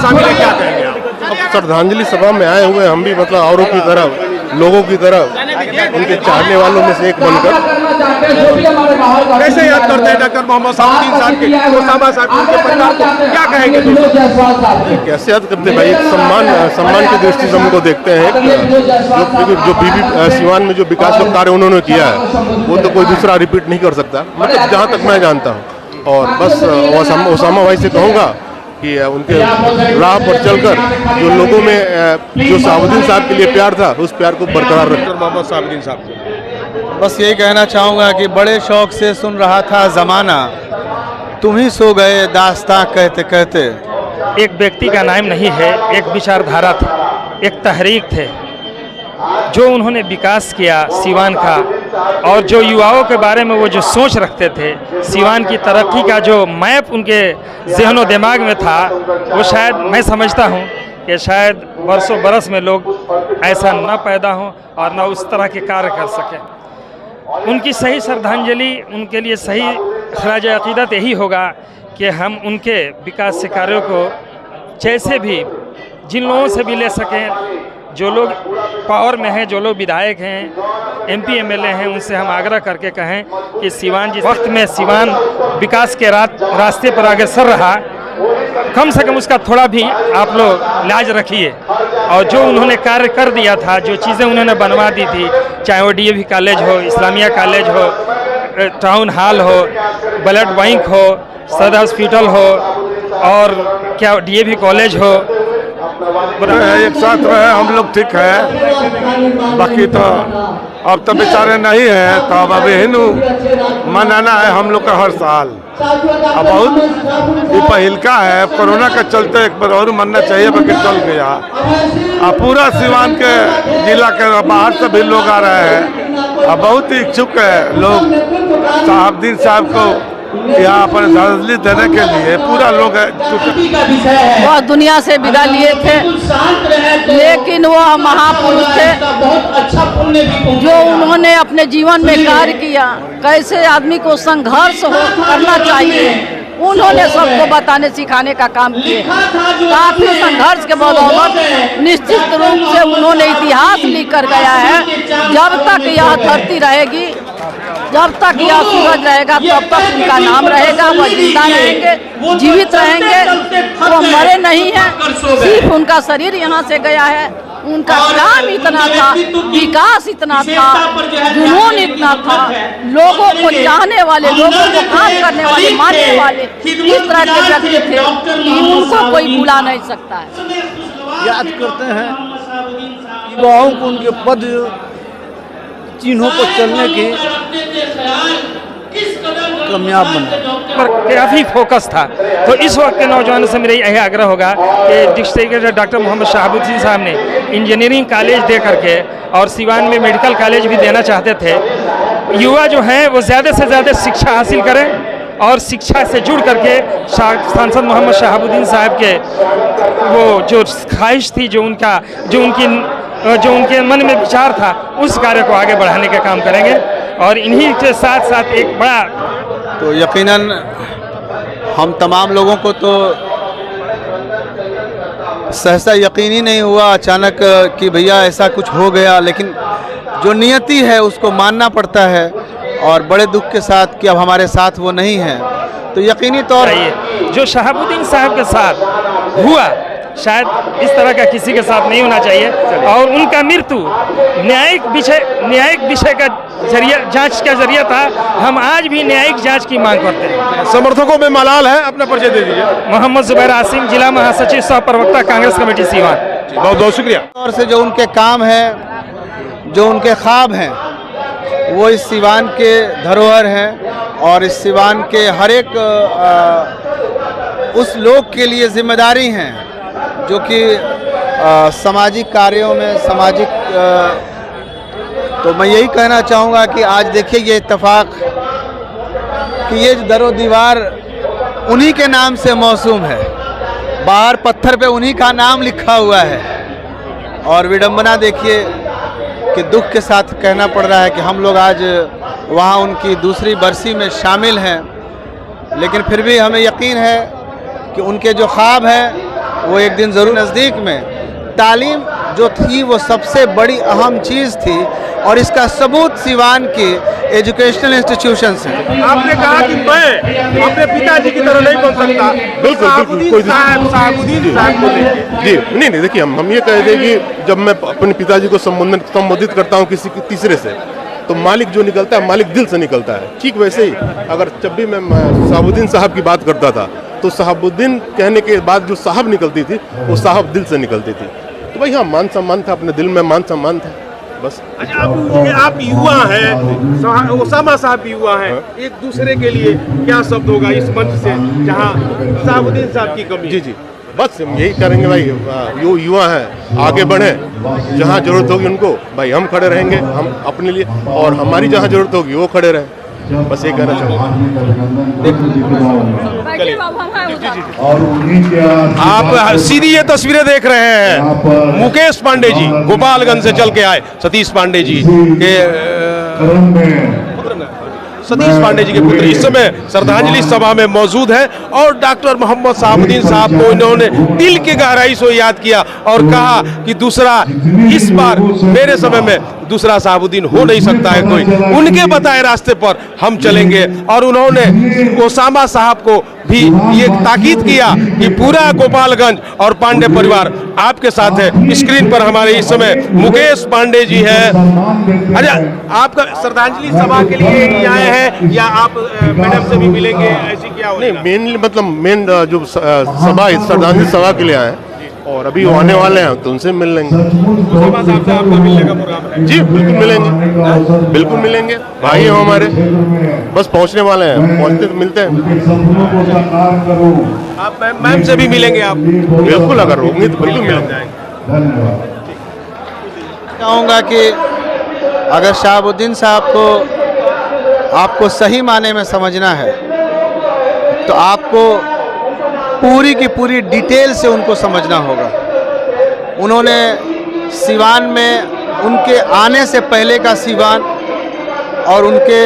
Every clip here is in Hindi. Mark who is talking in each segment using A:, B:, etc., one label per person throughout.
A: शामिल है, क्या कहेंगे आप?
B: अब श्रद्धांजलि सभा में आए हुए हम भी मतलब औरों की तरह, लोगों की तरह, उनके चाहने वालों में से एक बनकर।
A: कैसे याद करते हैं डॉक्टर मोहम्मद शहाबुद्दीन साहब के, ओसामा साहब उनके परिवार को, क्या कहेंगे?
B: कैसे याद करते हैं भाई, एक सम्मान की दृष्टि से हमको देखते हैं। जो बीबी सिवान में जो विकास का कार्य उन्होंने किया है वो तो कोई दूसरा रिपीट नहीं कर सकता, मतलब जहाँ तक मैं जानता हूँ। और बस ओसामा भाई से कहूँगा कि उनके राह पर चलकर जो लोगों में जो शहाबुद्दीन साहब के लिए प्यार था, उस प्यार को बरकरार रखें।
A: डॉक्टर मोहम्मद शहाबुद्दीन साहब को
C: बस यही कहना चाहूँगा कि बड़े शौक से सुन रहा था ज़माना, तुम ही सो गए दास्तां कहते कहते।
D: एक व्यक्ति का नाम नहीं है, एक विचारधारा थी, एक तहरीक थे, जो उन्होंने विकास किया सिवान का, और जो युवाओं के बारे में वो जो सोच रखते थे, सिवान की तरक्की का जो मैप उनके ज़हन दिमाग में था, वो शायद मैं समझता हूँ कि शायद बरसों बरस में लोग ऐसा न पैदा हों और न उस तरह के कार्य कर सकें। उनकी सही श्रद्धांजलि, उनके लिए सही खराज अक़ीदत यही होगा कि हम उनके विकास के कार्यों को जैसे भी जिन लोगों से भी ले सकें, जो लोग पावर में हैं, जो लोग विधायक हैं, एमपी एमएलए हैं, उनसे हम आग्रह करके कहें कि सिवान जिस वक्त में सिवान विकास के रास्ते पर अग्रसर रहा, कम से कम उसका थोड़ा भी आप लोग लाज रखिए। और जो उन्होंने कार्य कर दिया था, जो चीज़ें उन्होंने बनवा दी थी, चाहे वो डीएवी कॉलेज हो, इस्लामिया कॉलेज हो, टाउन हॉल हो, ब्लड बैंक हो, सदर हॉस्पिटल हो, और क्या डीएवी कॉलेज हो,
E: एक साथ रहे हम लोग ठीक है। बाकी तो अब तो बेचारे नहीं है, तो अब अभी हिंदू मनाना है हम लोग का हर साल। अब बहुत ये पहिलका है, कोरोना के चलते एक बार और मनना चाहिए, बाकी चल गया। अब पूरा सिवान के जिला के बाहर से भी लोग आ रहे हैं। अब बहुत ही इच्छुक है लोग शहाबुद्दीन साहब को यहाँ पर श्रद्धांजलि देने के लिए, पूरा लोग
F: वह दुनिया से विदा लिए थे, लेकिन वह महापुरुष थे जो उन्होंने अपने जीवन में कार्य किया, कैसे आदमी को संघर्ष करना चाहिए, उन्होंने सबको बताने सिखाने का काम किए। काफी संघर्ष के बदौलत निश्चित रूप से उन्होंने इतिहास लिख कर गया है। जब तक यह धरती रहेगी, जब तक यह सूरज रहेगा, तब तक उनका नाम रहेगा। वह जिंदा रहेंगे, जीवित रहेंगे, वो मरे नहीं हैं। सिर्फ उनका शरीर यहाँ से गया है। उनका काम इतना था, विकास इतना था, जुनून इतना था, लोगों को चाहने वाले, लोगों को काम करने वाले, मानने वाले, इस तरह के व्यक्ति थे कि उनको कोई भुला नहीं सकता है।
C: याद करते हैं युवाओं को उनके पद चिन्हों को चलने की कामयाब बना
D: पर काफ़ी फोकस था। तो इस वक्त के नौजवानों से मेरा यही आग्रह होगा कि डिस्ट्रिक्ट डॉक्टर मोहम्मद शहाबुद्दीन साहब ने इंजीनियरिंग कॉलेज दे करके और सिवान में मेडिकल कॉलेज भी देना चाहते थे। युवा जो हैं वो ज़्यादा से ज़्यादा शिक्षा हासिल करें और शिक्षा से जुड़ करके सांसद मोहम्मद शहाबुद्दीन साहब के वो जो ख्वाहिश थी, जो उनके मन में विचार था, उस कार्य को आगे बढ़ाने का काम करेंगे। और इन्हीं के साथ साथ एक बड़ा,
C: तो यकीनन हम तमाम लोगों को तो सहसा यकीन ही नहीं हुआ अचानक कि भैया ऐसा कुछ हो गया, लेकिन जो नियति है उसको मानना पड़ता है। और बड़े दुख के साथ कि अब हमारे साथ वो नहीं है, तो यकीनी तौर
D: पर जो शहाबुद्दीन साहब के साथ हुआ शायद इस तरह का किसी के साथ नहीं होना चाहिए। और उनका मृत्यु न्यायिक विषय का जरिया, जांच का जरिया था। हम आज भी न्यायिक जांच की मांग करते हैं।
A: समर्थकों में मलाल है, अपना परिचय दे दीजिए।
D: मोहम्मद जुबैर आसिम, जिला महासचिव सह प्रवक्ता कांग्रेस कमेटी सिवान।
A: बहुत बहुत शुक्रिया।
C: और से जो उनके काम है, जो उनके ख्वाब हैं, वो इस सिवान के धरोहर हैं और इस सिवान के हर एक उस लोग के लिए जिम्मेदारी हैं जो कि सामाजिक कार्यों में तो मैं यही कहना चाहूँगा कि आज देखिए ये इत्तेफाक कि ये दरो दीवार उन्हीं के नाम से मौसूम है, बाहर पत्थर पे उन्हीं का नाम लिखा हुआ है। और विडंबना देखिए कि दुख के साथ कहना पड़ रहा है कि हम लोग आज वहाँ उनकी दूसरी बरसी में शामिल हैं, लेकिन फिर भी हमें यकीन है कि उनके जो ख्वाब हैं वो एक दिन ज़रूर। नज़दीक में तालीम जो थी वो सबसे बड़ी अहम चीज़ थी और इसका सबूत सिवान के एजुकेशनल इंस्टीट्यूशंस हैं।
A: आपने कहा कि मैं अपने पिताजी की तरह नहीं बन सकता।
B: बिल्कुल कोई
A: साहबुद्दीन साहब को लेके
B: जी नहीं देखिए, हम ये कह दें कि जब मैं अपने पिताजी को संबोधित करता हूँ किसी तीसरे से, तो मालिक जो निकलता है मालिक दिल से निकलता है। ठीक वैसे ही अगर जब भी मैं साहबुद्दीन साहब की बात करता था तो साहबुद्दीन कहने के बाद जो साहब निकलती थी वो साहब दिल से निकलती थी। तो भाई हाँ, मान सम्मान था, अपने दिल में मान सम्मान था बस।
A: अच्छा, आप युवा हैं, ओसामा साहब भी युवा हैं, एक दूसरे के लिए क्या शब्द होगा इस मंच से जहां साहबुद्दीन साहब की कमी?
B: जी बस हम यही करेंगे भाई, जो युवा हैं आगे बढ़े, जहाँ जरूरत होगी उनको भाई हम खड़े रहेंगे, हम अपने लिए, और हमारी जहाँ जरूरत होगी वो खड़े रहें, बस ये कहना चाहूँगा।
A: आप सीधी ये तस्वीरें देख रहे हैं, मुकेश पांडे जी गोपालगंज से चल के आए, सतीश पांडे जी के सतीश पांडे जी के पुत्र इस समय श्रद्धांजलि सभा में मौजूद है और डॉक्टर मोहम्मद साहबुद्दीन साहब को इन्होंने दिल की गहराई से याद किया और कहा कि दूसरा, इस बार मेरे समय में दूसरा साहबुद्दीन हो नहीं सकता है कोई, उनके बताए रास्ते पर हम चलेंगे। और उन्होंने ओसामा साहब को भी ये ताकीद किया कि पूरा गोपालगंज और पांडे परिवार आपके साथ है। स्क्रीन पर हमारे इस समय मुकेश पांडे जी है। अच्छा, आपका श्रद्धांजलि सभा के लिए ही आए हैं या आप मैडम से भी मिलेंगे, ऐसी क्या होगा?
B: नहीं, मेनली मतलब मेन जो सभा श्रद्धांजलि सभा के लिए आए हैं और अभी वो आने वाले हैं तो उनसे मिल लेंगे।
A: ओसामा साहब से आपका मिलने का प्रोग्राम है?
B: जी बिल्कुल मिलेंगे भाई हैं हमारे, बस पहुंचने वाले हैं, पहुंचते तो मिलते हैं।
A: आप मैम से भी मिलेंगे? आप
B: बिल्कुल, अगर होंगे तो बिल्कुल मिलेंगे।
C: कहूँगा कि अगर शहाबुद्दीन साहब को आपको सही माने में समझना है तो आपको पूरी की पूरी डिटेल से उनको समझना होगा। उन्होंने सिवान में उनके आने से पहले का सिवान और उनके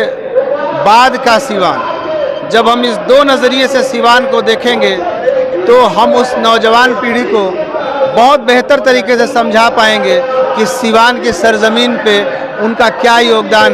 C: बाद का सिवान, जब हम इस दो नज़रिए से सिवान को देखेंगे तो हम उस नौजवान पीढ़ी को बहुत बेहतर तरीके से समझा पाएंगे कि सिवान की सरजमीन पे उनका क्या योगदान है।